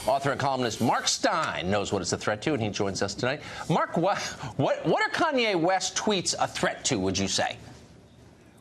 Author and columnist Mark Stein knows what it's a threat to, and he joins us tonight. Mark, what are Kanye West tweets a threat to, would you say?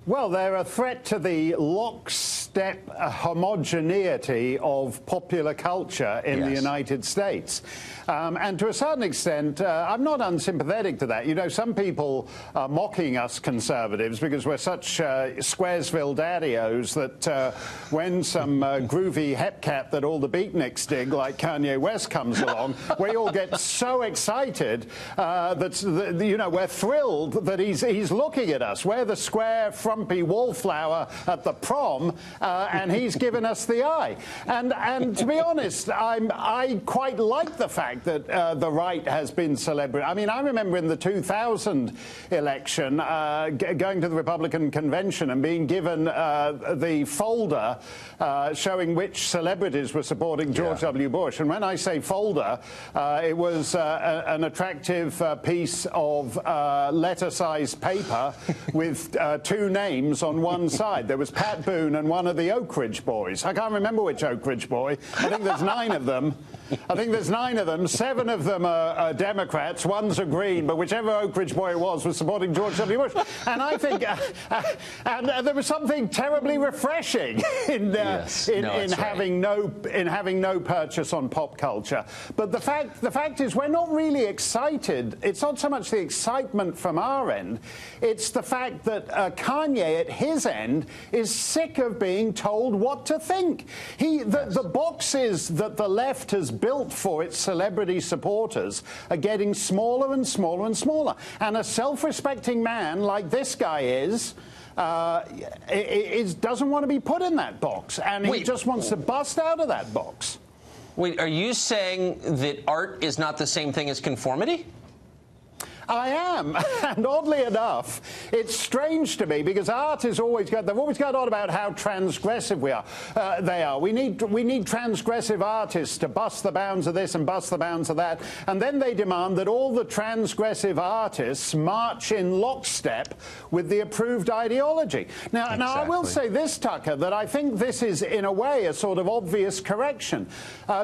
Well, they're a threat to the lockstep homogeneity of popular culture in the United States. And to a certain extent, I'm not unsympathetic to that. You know, some people are mocking us conservatives because we're such Squaresville daddios that when some groovy hepcat that all the beatniks dig, like Kanye West, comes along, we all get so excited that, you know, we're thrilled that he's looking at us. We're the square, frumpy wallflower at the prom, and he's given us the eye. And to be honest, I quite like the fact that the right has been celebrated. I mean, I remember in the 2000 election going to the Republican convention and being given the folder showing which celebrities were supporting George W. Bush. And when I say folder, it was an attractive piece of letter-sized paper with two names on one side. There was Pat Boone and one of the Oak Ridge boys. I can't remember which Oak Ridge boy. I think there's 9 of them. 7 of them are Democrats, one's a Green, but whichever Oak Ridge boy it was supporting George W. Bush. And I think and there was something terribly refreshing in having no purchase on pop culture. But the fact is, we're not really excited. It's not so much the excitement from our end. It's the fact that Kanye at his end is sick of being told what to think. The boxes that the left has built for its celebrity supporters are getting smaller and smaller and smaller. And a self-respecting man like this guy doesn't want to be put in that box, and he just wants to bust out of that box. Wait, are you saying that art is not the same thing as conformity? I am, and oddly enough, it's strange to me because art is they've always got on about how transgressive they are. We need transgressive artists to bust the bounds of this and bust the bounds of that, and then they demand that all the transgressive artists march in lockstep with the approved ideology. Now I will say this, Tucker, that I think this is in a way a sort of obvious correction.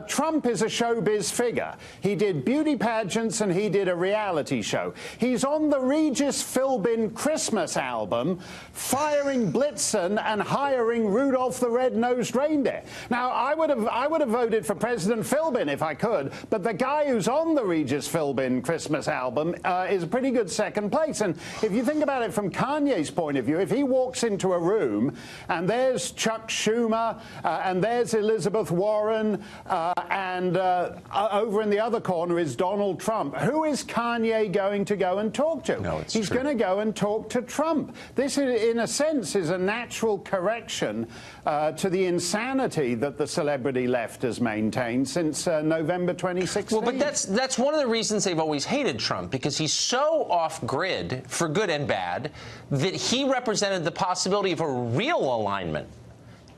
Trump is a showbiz figure. He did beauty pageants and he did a reality show. He's on the Regis Philbin Christmas album, firing Blitzen and hiring Rudolph the Red-Nosed Reindeer. Now, I would have voted for President Philbin if I could, but the guy who's on the Regis Philbin Christmas album is a pretty good second place. And if you think about it from Kanye's point of view, if he walks into a room and there's Chuck Schumer and there's Elizabeth Warren and over in the other corner is Donald Trump, who is Kanye going to go and talk to? No, it's He's true. going to go and talk to Trump. This, in a sense, is a natural correction to the insanity that the celebrity left has maintained since November 2016. Well, but that's one of the reasons they've always hated Trump, because he's so off-grid, for good and bad, that he represented the possibility of a real alignment.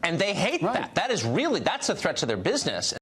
And they hate that. That's a threat to their business.